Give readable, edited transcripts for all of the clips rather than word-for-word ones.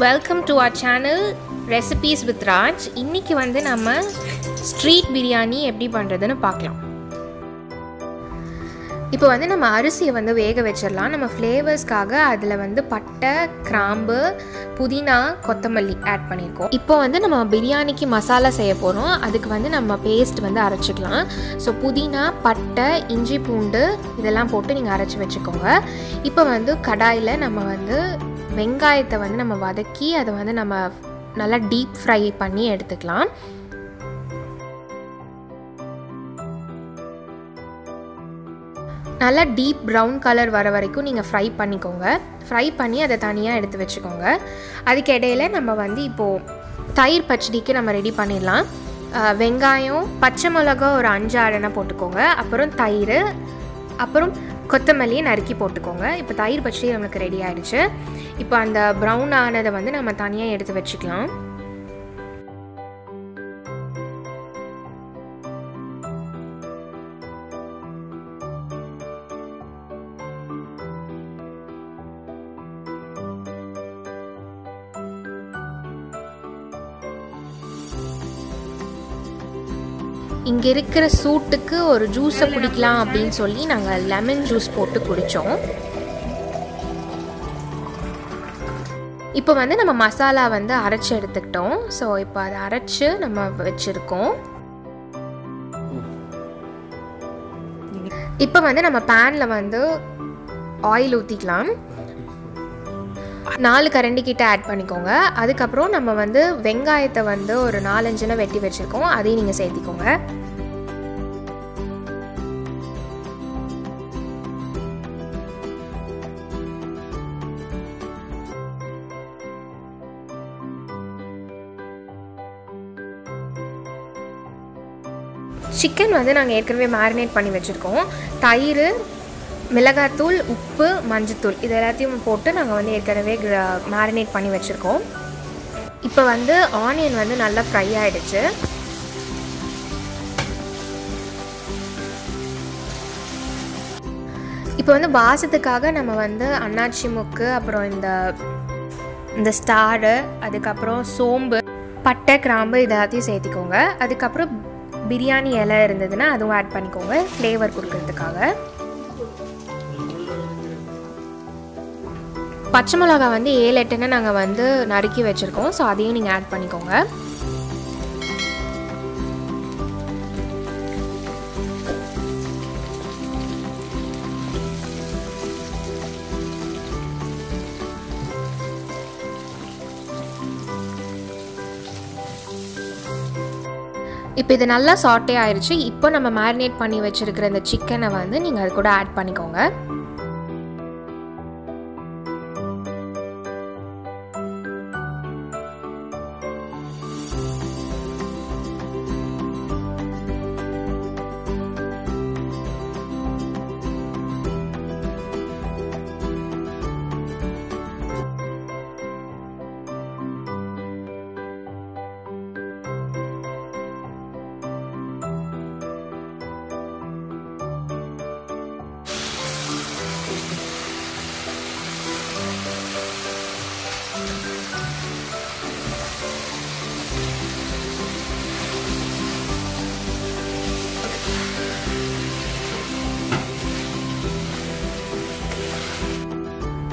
Welcome to our channel Recipes with Raj. இன்னைக்கு வந்து நம்ம ஸ்ட்ரீட் பிரியாணி எப்படி பண்றதுன்னு பார்க்கலாம். இப்போ வந்து நம்ம அரிசியை வந்து வேக வெச்சிரலாம். நம்ம ஃப்ளேவர்ஸ்க்காக அதுல வந்து பட்டை, கிராம்பு, புதினா, கொத்தமல்லி ஆட் பண்ணிருக்கோம். இப்போ வந்து நம்ம பிரியாணிக்கு மசாலா செய்ய போறோம். அதுக்கு வந்து நம்ம பேஸ்ட் வந்து அரைச்சுக்கலாம். ஸோ புதினா, பட்டை, இஞ்சி பூண்டு இதெல்லாம் போட்டு நீங்க அரைச்சு வெச்சுக்கோங்க. இப்போ வந்து கடாயில நம்ம வந்து வெங்காயத்தை வந்து நம்ம வதக்கி அதை வந்து நம்ம நல்லா டீப் ஃப்ரை பண்ணி எடுத்துக்கலாம். நல்லா டீப் ப்ரௌன் கலர் வர வரைக்கும் நீங்கள் ஃப்ரை பண்ணிக்கோங்க. ஃப்ரை பண்ணி அதை தனியாக எடுத்து வச்சுக்கோங்க. அதுக்கு இடையில நம்ம வந்து இப்போது தயிர் பச்சடிக்கு நம்ம ரெடி பண்ணிடலாம். வெங்காயம், பச்சை மிளகா ஒரு 5-6 போட்டுக்கோங்க. அப்புறம் தயிர், அப்புறம் கொத்தமல்லியை நறுக்கி போட்டுக்கோங்க. இப்போ தயிர் பச்சடி நம்மளுக்கு ரெடி ஆகிடுச்சு. இப்போ அந்த ப்ரௌன் ஆனதை வந்து நம்ம தனியாக எடுத்து வச்சுக்கலாம். இங்கே இருக்கிற சூட்டுக்கு ஒரு ஜூஸை குடிக்கலாம் அப்படின்னு சொல்லி நாங்கள் லெமன் ஜூஸ் போட்டு குடித்தோம். இப்போ வந்து நம்ம மசாலா வந்து அரைச்சி எடுத்துக்கிட்டோம். ஸோ இப்போ அதை அரைச்சி நம்ம வச்சுருக்கோம். இப்போ வந்து நம்ம பேனில் வந்து ஆயில் ஊற்றிக்கலாம். 4 கரண்டி கிட்ட ஆட் பண்ணிக்கோங்க. அதுக்கப்புறம் நம்ம வந்து வெங்காயத்தை வந்து ஒரு 4-5 வெட்டி வச்சுருக்கோம். அதையும் நீங்கள் சேர்த்திக்கோங்க. சிக்கன் வந்து நாங்கள் ஏற்கனவே மேரினேட் பண்ணி வச்சுருக்கோம். தயிர், மிளகாத்தூள், உப்பு, மஞ்சத்தூள் இது எல்லாத்தையும் போட்டு நாங்கள் வந்து ஏற்கனவே மேரினேட் பண்ணி வச்சுருக்கோம். இப்போ வந்து ஆனியன் வந்து நல்லா ஃப்ரை ஆகிடுச்சு. இப்போ வந்து வாசத்துக்காக நம்ம வந்து அன்னாச்சி முக்கு, அப்புறம் இந்த ஸ்டாரு, அதுக்கப்புறம் சோம்பு, பட்டை, கிராம்பு இதெல்லாத்தையும் சேர்த்திக்கோங்க. அதுக்கப்புறம் பிரியாணி இலை இருந்ததுன்னா அதுவும் ஆட் பண்ணிக்கோங்க ஃப்ளேவர் கொடுக்கறதுக்காக. பச்சை மிளகா வந்து 7-8 நாங்கள் வந்து நறுக்கி வச்சுருக்கோம். ஸோ அதையும் நீங்கள் ஆட் பண்ணிக்கோங்க. இப்போ இது நல்லா சாட்டே ஆயிடுச்சு. இப்போ நம்ம மேரினேட் பண்ணி வச்சுருக்கிற இந்த சிக்கனை வந்து நீங்கள் அது கூட ஆட் பண்ணிக்கோங்க.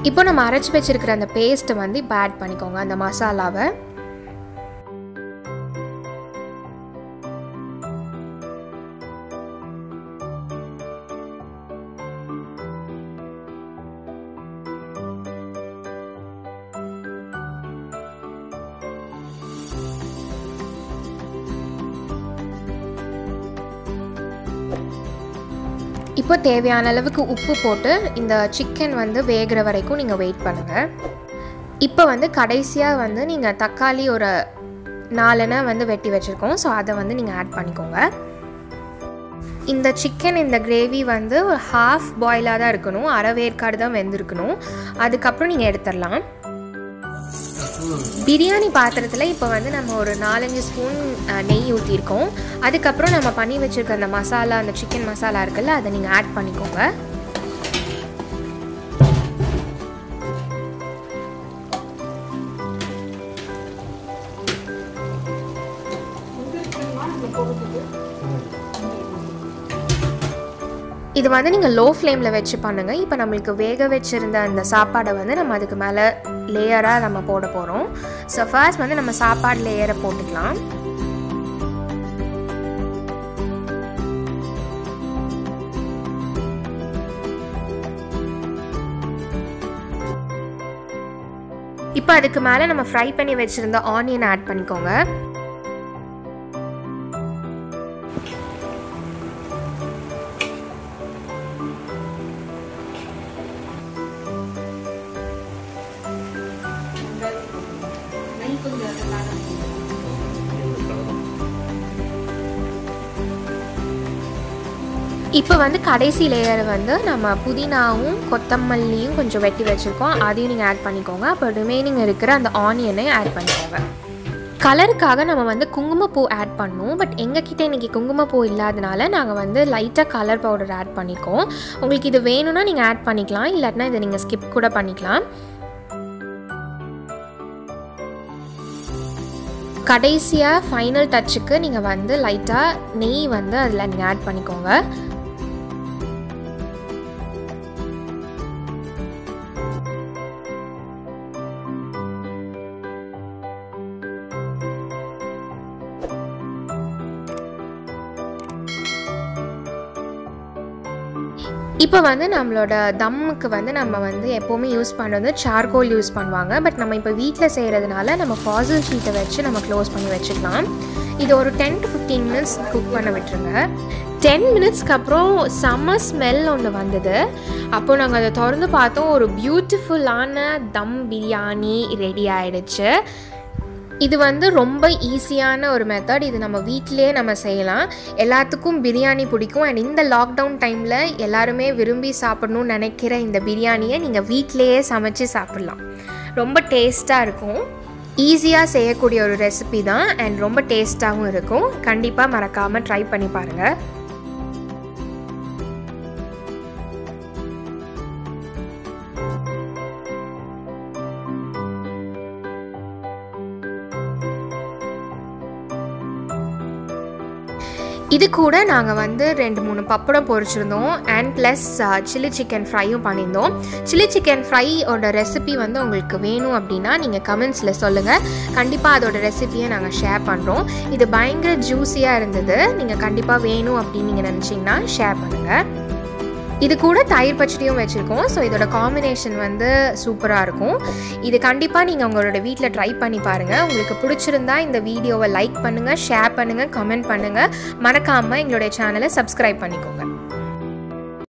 இப்போ நம்ம அரைச்சி வச்சிருக்கிற அந்த பேஸ்ட்டை வந்து இப்போ ஆட் பண்ணிக்கோங்க, அந்த மசாலாவை. இப்போ தேவையான அளவுக்கு உப்பு போட்டு இந்த சிக்கன் வந்து வேகிற வரைக்கும் நீங்கள் வெயிட் பண்ணுங்கள். இப்போ வந்து கடைசியாக வந்து நீங்கள் தக்காளி ஒரு 4 வந்து வெட்டி வச்சுருக்கோம். ஸோ அதை வந்து நீங்கள் ஆட் பண்ணிக்கோங்க. இந்த சிக்கன், இந்த கிரேவி வந்து ஒரு ஹாஃப் பாயிலாக தான் இருக்கணும், அரை வேர்க்காடு தான் வெந்திருக்கணும். அதுக்கப்புறம் நீங்கள் எடுத்துடலாம். பிரியாணி பாத்திரத்தில் இப்போ வந்து நம்ம ஒரு 4-5 ஸ்பூன் நெய் ஊற்றிருக்கோம். அதுக்கப்புறம் நம்ம பண்ணி வச்சுருக்க அந்த மசாலா, அந்த சிக்கன் மசாலா இருக்குல்ல, அதை நீங்கள் ஆட் பண்ணிக்கோங்க. இது வந்து நீங்கள் லோ ஃப்ளேமில் வச்சு பண்ணுங்கள். இப்போ நம்மளுக்கு வேக வச்சுருந்த அந்த சாப்பாடை வந்து நம்ம அதுக்கு மேலே லேயராக நம்ம போட போகிறோம். ஸோ ஃபர்ஸ்ட் வந்து நம்ம சாப்பாடு லேயரை போட்டுக்கலாம். இப்போ அதுக்கு மேலே நம்ம ஃப்ரை பண்ணி வச்சுருந்த ஆனியன் ஆட் பண்ணிக்கோங்க. இப்போ வந்து கடைசி லேயர் வந்து நம்ம புதினாவும் கொத்தமல்லியும் கொஞ்சம் வெட்டி வச்சுருக்கோம், அதையும் நீங்கள் ஆட் பண்ணிக்கோங்க. அப்போ ரிமைனிங் இருக்கிற அந்த ஆனியனையும் ஆட் பண்ணிக்கோங்க. கலருக்காக நம்ம வந்து குங்குமப்பூ ஆட் பண்ணோம். பட் எங்ககிட்ட இன்றைக்கி குங்குமப்பூ இல்லாதனால நாங்கள் வந்து லைட்டாக கலர் பவுடர் ஆட் பண்ணிக்கோம். உங்களுக்கு இது வேணும்னா நீங்கள் ஆட் பண்ணிக்கலாம், இல்லாட்டினா இதை நீங்கள் ஸ்கிப் கூட பண்ணிக்கலாம். கடைசியாக ஃபைனல் டச்சுக்கு நீங்கள் வந்து லைட்டாக நெய் வந்து அதில் நீங்கள் ஆட் பண்ணிக்கோங்க. இப்போ வந்து நம்மளோட தம்முக்கு வந்து நம்ம வந்து எப்போவுமே யூஸ் பண்ணுறது சார்கோல் யூஸ் பண்ணுவாங்க. பட் நம்ம இப்போ வீட்டில் செய்கிறதுனால நம்ம ஃபாசில் ஷீட்டை வச்சு நம்ம க்ளோஸ் பண்ணி வச்சுக்கலாம். இது ஒரு 10 to 15 minutes குக் பண்ண விட்டுருங்க. 10 minutesக்கு அப்புறம் செம்ம ஸ்மெல் ஒன்று வந்தது. அப்போது நாங்கள் அதை திறந்து பார்த்தோம். ஒரு பியூட்டிஃபுல்லான தம் பிரியாணி ரெடி ஆகிடுச்சு. இது வந்து ரொம்ப ஈஸியான ஒரு மெத்தட். இது நம்ம வீட்டிலே நம்ம செய்யலாம். எல்லாத்துக்கும் பிரியாணி பிடிக்கும். அண்ட் இந்த லாக்டவுன் டைமில் எல்லாருமே விரும்பி சாப்பிடணும்னு நினைக்கிற இந்த பிரியாணியை நீங்கள் வீட்டிலையே சமைச்சு சாப்பிட்லாம். ரொம்ப டேஸ்ட்டாக இருக்கும். ஈஸியாக செய்யக்கூடிய ஒரு ரெசிபி தான் அண்ட் ரொம்ப டேஸ்ட்டாகவும் இருக்கும். கண்டிப்பாக மறக்காமல் ட்ரை பண்ணி பாருங்கள். இது கூட நாங்கள் வந்து 2-3 பப்படம் பொரிச்சிருந்தோம் அண்ட் ப்ளஸ் சில்லி சிக்கன் ஃப்ரையும் பண்ணியிருந்தோம். சில்லி சிக்கன் ஃப்ரையோட ரெசிபி வந்து உங்களுக்கு வேணும் அப்படின்னா நீங்கள் கமெண்ட்ஸில் சொல்லுங்கள். கண்டிப்பாக அதோட ரெசிபியை நாங்கள் ஷேர் பண்ணுறோம். இது பயங்கர ஜூஸியாக இருந்தது. நீங்கள் கண்டிப்பாக வேணும் அப்படின்னு நீங்கள் நினச்சிங்கன்னா ஷேர் பண்ணுங்கள். இது கூட தயிர் பச்சடியும் வச்சுருக்கோம். ஸோ இதோட காம்பினேஷன் வந்து சூப்பராக இருக்கும். இது கண்டிப்பாக நீங்கள் உங்களோட வீட்டில் ட்ரை பண்ணி பாருங்கள். உங்களுக்கு பிடிச்சிருந்தா இந்த வீடியோவை லைக் பண்ணுங்கள், ஷேர் பண்ணுங்கள், கமெண்ட் பண்ணுங்கள். மறக்காமல் எங்களுடைய சேனலை சப்ஸ்கிரைப் பண்ணிக்கோங்க.